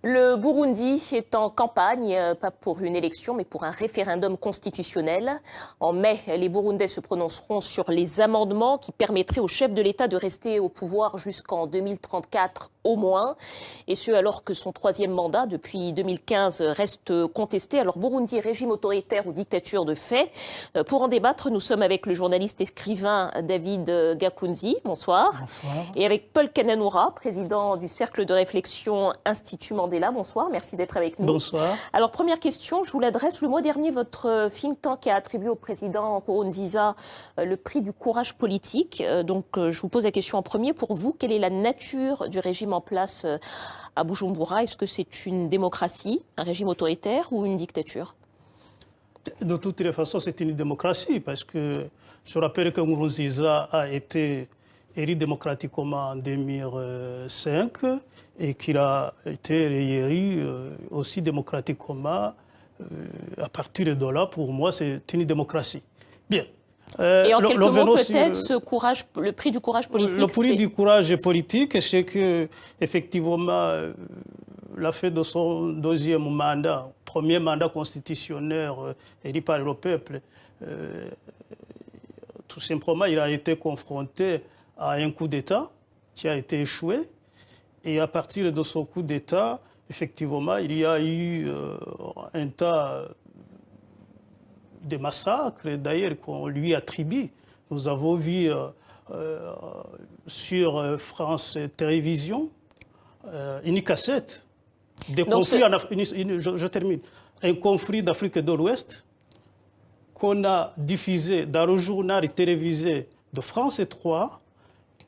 Le Burundi est en campagne, pas pour une élection, mais pour un référendum constitutionnel. En mai, les Burundais se prononceront sur les amendements qui permettraient au chef de l'État de rester au pouvoir jusqu'en 2034 au moins. Et ce, alors que son troisième mandat, depuis 2015, reste contesté. Alors, Burundi, régime autoritaire ou dictature de fait? Pour en débattre, nous sommes avec le journaliste écrivain David Gakunzi. Bonsoir. Bonsoir. Et avec Paul Kananoura, président du Cercle de réflexion Institut Mandela. Bonsoir, merci d'être avec nous. Bonsoir. Alors, première question, je vous l'adresse. Le mois dernier, votre think tank a attribué au président Nkurunziza le prix du courage politique. Donc, je vous pose la question en premier. Pour vous, quelle est la nature du régime en place à Bujumbura? Est-ce que c'est une démocratie, un régime autoritaire ou une dictature? De toutes les façons, c'est une démocratie parce que je rappelle que Nkurunziza a été élu démocratiquement en 2005 et qu'il a été réélu aussi démocratiquement à partir de là. Pour moi, c'est une démocratie. Bien. Et en quelques mots, peut-être, ce courage, le prix du courage politique. Le prix du courage politique, c'est que effectivement, la fin de son deuxième mandat, premier mandat constitutionnel élu par le peuple, tout simplement, il a été confronté à un coup d'État qui a été échoué. Et à partir de ce coup d'État, effectivement, il y a eu un tas de massacres, d'ailleurs, qu'on lui attribue. Nous avons vu sur France Télévisions une cassette des conflits en Afrique. Je termine. Un conflit d'Afrique de l'Ouest qu'on a diffusé dans le journal télévisé de France 3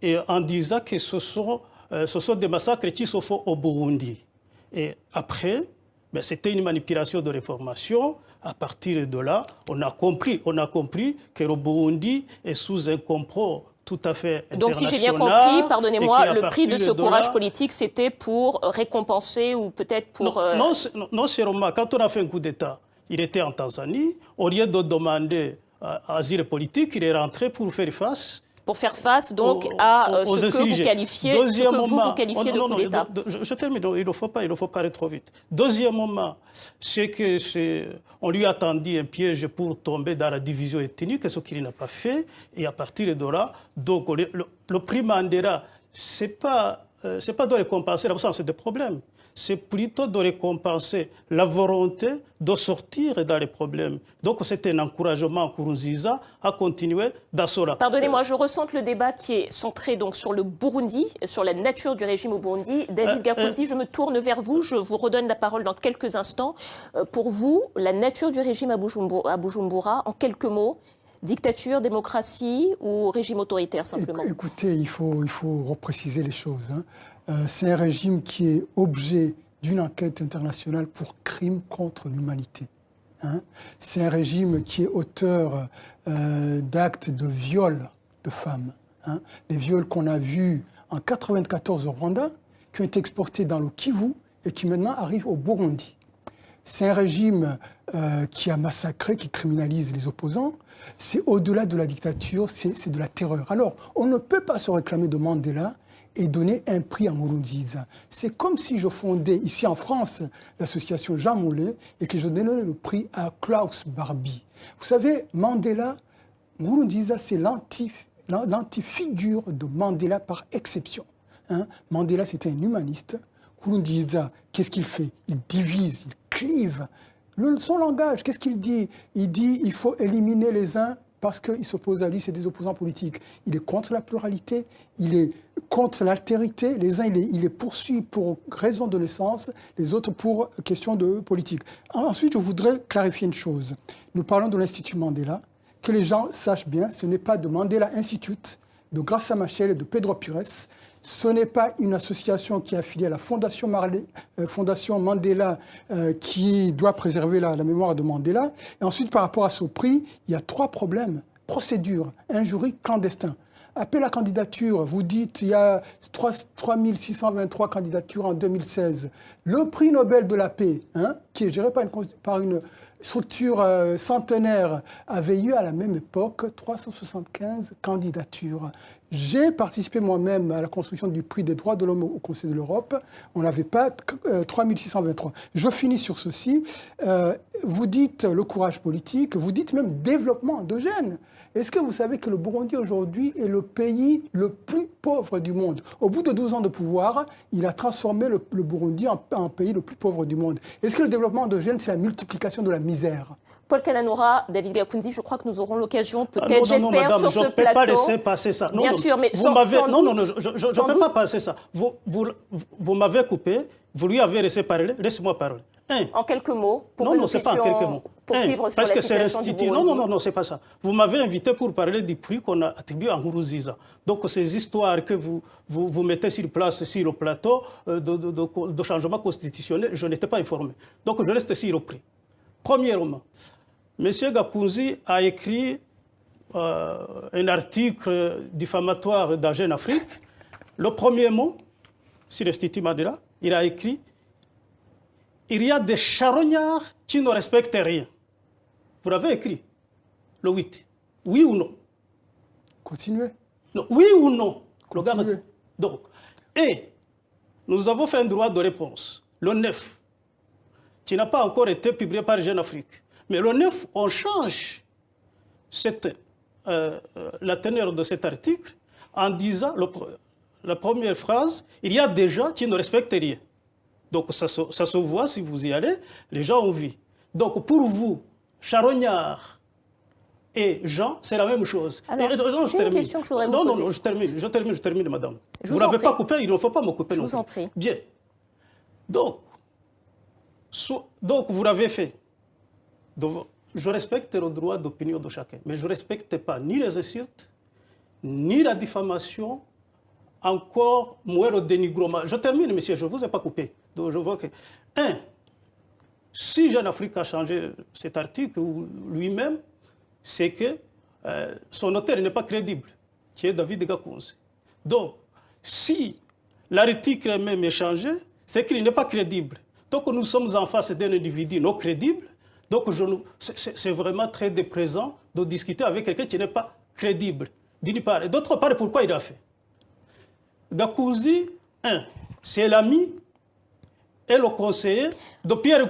et en disant que ce sont des massacres qui se font au Burundi. Et après, ben, c'était une manipulation de l'information. À partir de là, on a compris que le Burundi est sous un complot tout à fait international. Donc, si j'ai bien compris, pardonnez-moi, le prix de ce courage politique, c'était pour récompenser ou peut-être pour... Non seulement, quand on a fait un coup d'État, il était en Tanzanie, au lieu de demander asile politique, il est rentré pour faire face... Pour faire face donc à ce que vous qualifiez, de coup d'État. Je termine, il ne faut pas aller trop vite. Deuxième moment, c'est qu'on lui a tendu un piège pour tomber dans la division ethnique, ce qu'il n'a pas fait. Et à partir de là, donc, le prix Mandela, ce n'est pas de récompenser l'absence de problèmes. C'est plutôt de récompenser la volonté de sortir dans les problèmes. Donc c'est un encouragement à Nkurunziza à continuer dans cela. Pardonnez-moi, je ressens le débat qui est centré donc sur le Burundi, sur la nature du régime au Burundi. David Gakunzi, je me tourne vers vous, je vous redonne la parole dans quelques instants. Pour vous, la nature du régime à Bujumbura, en quelques mots, dictature, démocratie ou régime autoritaire simplement? Écoutez, il faut repréciser les choses. C'est un régime qui est objet d'une enquête internationale pour crimes contre l'humanité. C'est un régime qui est auteur d'actes de viol de femmes. Les viols qu'on a vus en 1994 au Rwanda, qui ont été exportés dans le Kivu et qui maintenant arrivent au Burundi. C'est un régime qui a massacré, qui criminalise les opposants. C'est au-delà de la dictature, c'est de la terreur. Alors, on ne peut pas se réclamer de Mandela et donner un prix à Nkurunziza. C'est comme si je fondais ici en France l'association Jean Monnet et que je donnais le prix à Klaus Barbie. Vous savez, Mandela, Nkurunziza, c'est l'antifigure de Mandela par exception. Mandela, c'était un humaniste. Nkurunziza, qu'est-ce qu'il fait? Il divise, il clive. Son langage, qu'est-ce qu'il dit? Il dit il faut éliminer les uns parce qu'ils s'opposent à lui, c'est des opposants politiques. Il est contre la pluralité, il est contre l'altérité. Les uns, il les poursuit pour raison de naissance, les autres pour question de politique. Ensuite, je voudrais clarifier une chose. Nous parlons de l'Institut Mandela. Que les gens sachent bien, ce n'est pas de Mandela Institute, de Graça Machel et de Pedro Pires. Ce n'est pas une association qui est affiliée à la Fondation Mandela qui doit préserver la mémoire de Mandela. Et ensuite, par rapport à ce prix, il y a 3 problèmes. Procédure, un jury clandestin. Appel à candidature, vous dites il y a 3623 candidatures en 2016. Le prix Nobel de la paix, qui est géré par une structure centenaire, avait eu à la même époque 375 candidatures. J'ai participé moi-même à la construction du prix des droits de l'homme au Conseil de l'Europe. On n'avait pas 3623. Je finis sur ceci. Vous dites le courage politique, vous dites même développement endogène. Est-ce que vous savez que le Burundi aujourd'hui est le pays le plus pauvre du monde? Au bout de 12 ans de pouvoir, il a transformé le Burundi en pays le plus pauvre du monde. Est-ce que le développement endogène, c'est la multiplication de la misère? Paul Kananoura, David Gakunzi, je crois que nous aurons l'occasion, peut-être, j'espère, sur ce plateau. Je ne peux pas laisser passer ça. Bien sûr, mais je ne peux pas passer ça. Vous m'avez coupé, vous lui avez laissé parler, laissez-moi parler. En quelques mots, pour que nous c'est pas en quelques mots. Parce que c'est l'institut. Non, c'est pas ça. Vous m'avez invité pour parler du prix qu'on a attribué à Nkurunziza. Donc, ces histoires que vous mettez sur place, sur le plateau, de changement constitutionnel, je n'étais pas informé. Donc, je reste sur le prix. Premièrement, M. Gakunzi a écrit un article diffamatoire dans Jeune Afrique. Le premier mot, sur l'Institut Mandela, il a écrit « Il y a des charognards qui ne respectent rien ». Vous l'avez écrit, le 8. Oui ou non? Continuez. Non, oui ou non? Continuez. Donc, et nous avons fait un droit de réponse, le 9, qui n'a pas encore été publié par Jeune Afrique. Mais le 9, on change la teneur de cet article en disant, la première phrase, il y a des gens qui ne respectent rien. Donc ça se voit si vous y allez, les gens ont vu. Donc pour vous, charognard et Jean, c'est la même chose. Alors, j'ai une question que je voudrais vous poser. Je termine, madame. Vous n'avez pas coupé, il ne faut pas me couper non plus. Je vous en prie. Bien. Donc vous l'avez fait. Donc, je respecte le droit d'opinion de chacun, mais je ne respecte pas ni les insultes, ni la diffamation, encore moins le dénigrement. Je termine, monsieur, je ne vous ai pas coupé. Donc, je vois que, si Jeune Afrique a changé cet article lui-même, c'est que son auteur n'est pas crédible, qui est David Gakunzi. Donc, si l'article même est changé, c'est qu'il n'est pas crédible. Donc, nous sommes en face d'un individu non crédible. Donc, c'est vraiment très déplaisant de discuter avec quelqu'un qui n'est pas crédible, d'une part. Et d'autre part, pourquoi il a fait? Gakunzi, c'est l'ami et le conseiller de Pierre,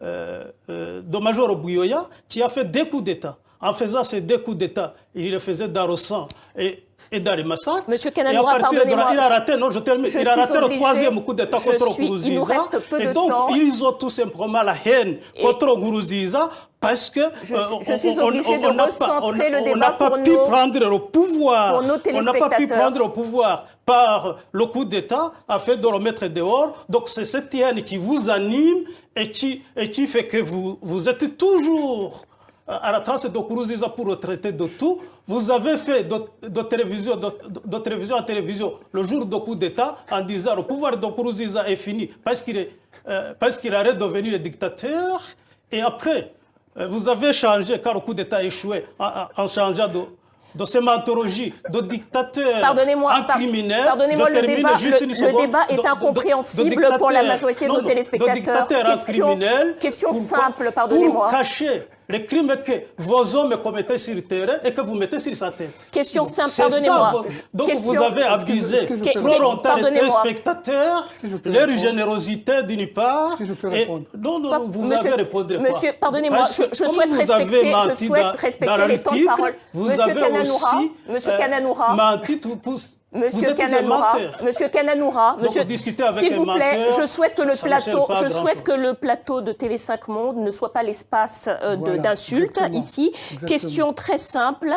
de Major Buyoya, qui a fait des coups d'État. En faisant ces deux coups d'État, il les faisait dans le sang et dans les massacres. Monsieur Kananoura, pardonnez-moi. Il a raté, non, je termine. Il a raté le troisième coup d'État contre Nkurunziza. Il nous reste peu de temps. Et donc, ils ont tout simplement la haine contre Nkurunziza parce que on n'a pas pu prendre le pouvoir. On n'a pas pu prendre le pouvoir par le coup d'État afin de le mettre dehors. Donc, c'est cette haine qui vous anime et qui fait que vous êtes toujours à la trace de Nkurunziza pour le traiter de tout. Vous avez fait de télévision en télévision le jour du coup d'État en disant le pouvoir de Nkurunziza est fini parce qu'il arrête de devenir le dictateur. Et après, vous avez changé quand le coup d'État a échoué en changeant de sémantologie de dictateur en criminel. Pardonnez-moi, le débat est incompréhensible pour la majorité de nos téléspectateurs. De dictateur en criminel. Question simple, pardonnez-moi. Pour cacher les crimes que vos hommes commettaient sur le terrain et que vous mettez sur sa tête. Question simple, pardonnez-moi. Donc vous avez abusé trop longtemps les téléspectateurs, leur générosité d'une part. Est-ce que je peux répondre? Non, vous avez répondu quoi? Monsieur, pardonnez-moi, je souhaite respecter les temps de parole. Vous avez aussi menti Monsieur Kananoura, s'il vous plaît, je souhaite que le plateau de TV5 Monde ne soit pas l'espace d'insultes ici. Exactement. Question très simple.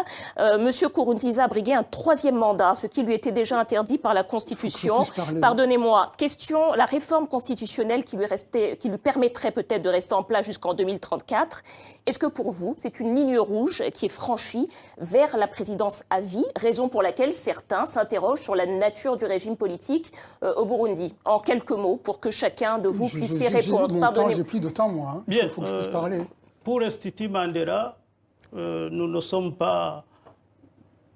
Monsieur Nkurunziza a brigué un troisième mandat, ce qui lui était déjà interdit par la Constitution. Pardonnez-moi. Question, la réforme constitutionnelle qui lui permettrait peut-être de rester en place jusqu'en 2034. Est-ce que pour vous, c'est une ligne rouge qui est franchie vers la présidence à vie, raison pour laquelle certains s'interrogent sur la nature du régime politique au Burundi? En quelques mots, pour que chacun de vous puisse y répondre. Pardonnez-moi. J'ai plus de temps, moi. Hein. Bien, il faut que je puisse parler. Pour l'Institut Mandela, nous ne sommes pas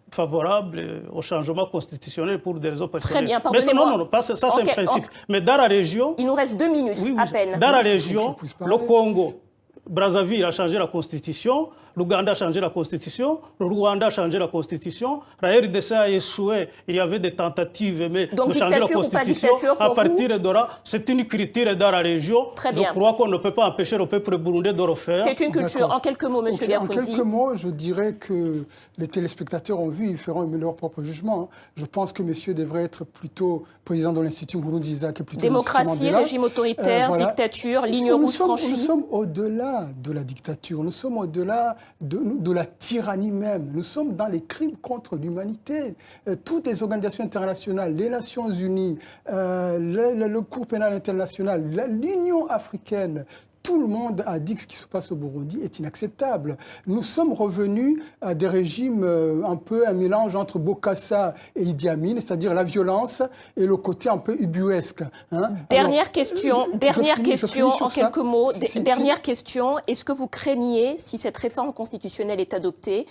favorables au changement constitutionnel pour des raisons personnelles. Très bien, pardonnez-moi. Non, ça c'est un principe. Mais dans la région... Il nous reste 2 minutes, à peine. Dans la région, le Congo, Brazzaville a changé la constitution, l'Ouganda a changé la constitution, le Rwanda a changé la constitution, la RDC a échoué, il y avait des tentatives mais donc, de changer la constitution. À partir de là, c'est une critique dans la région. Je crois qu'on ne peut pas empêcher le peuple burundais de le faire. C'est une culture. En quelques mots, M. Garkonzi. En quelques mots, je dirais que les téléspectateurs ont vu, ils feront leur propre jugement. Je pense que monsieur devrait être plutôt président de l'Institut Nkurunziza, qui est plutôt démocratie, régime autoritaire, voilà. Dictature, ligne rouge franchie. Nous sommes au-delà de la dictature, nous sommes au-delà de la tyrannie même. Nous sommes dans les crimes contre l'humanité. Toutes les organisations internationales, les Nations Unies, le Cour pénal international, l'Union africaine, tout le monde a dit que ce qui se passe au Burundi est inacceptable. Nous sommes revenus à des régimes un mélange entre Bokassa et Idi Amin, c'est-à-dire la violence et le côté un peu ubuesque. Hein. Dernière question en quelques mots. Dernière question, est-ce que vous craignez, si cette réforme constitutionnelle est adoptée,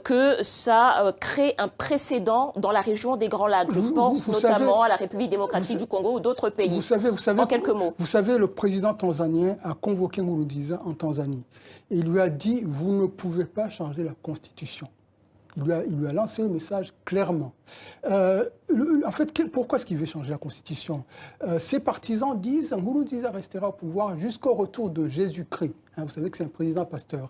que ça crée un précédent dans la région des Grands Lacs? Je pense notamment à la République démocratique du Congo ou d'autres pays. Vous savez, en quelques mots. Vous savez, le président tanzanien a convoqué Nkurunziza en Tanzanie. Et il lui a dit, vous ne pouvez pas changer la Constitution. Il lui a lancé le message clairement. En fait, pourquoi est-ce qu'il veut changer la Constitution? Ses partisans disent que Nkurunziza restera au pouvoir jusqu'au retour de Jésus-Christ. Vous savez que c'est un président pasteur.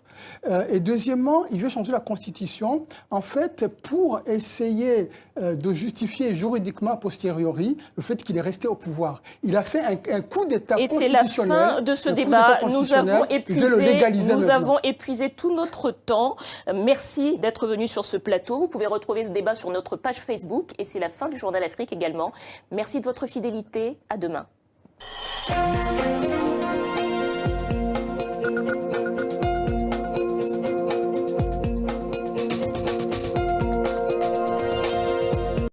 Et deuxièmement, il veut changer la Constitution, en fait, pour essayer de justifier juridiquement a posteriori le fait qu'il est resté au pouvoir. Il a fait un coup d'État constitutionnel. Et c'est la fin de ce débat. Nous avons épuisé tout notre temps. Merci d'être venu sur ce plateau. Vous pouvez retrouver ce débat sur notre page Facebook. Et c'est la fin du Journal Afrique également. Merci de votre fidélité. À demain.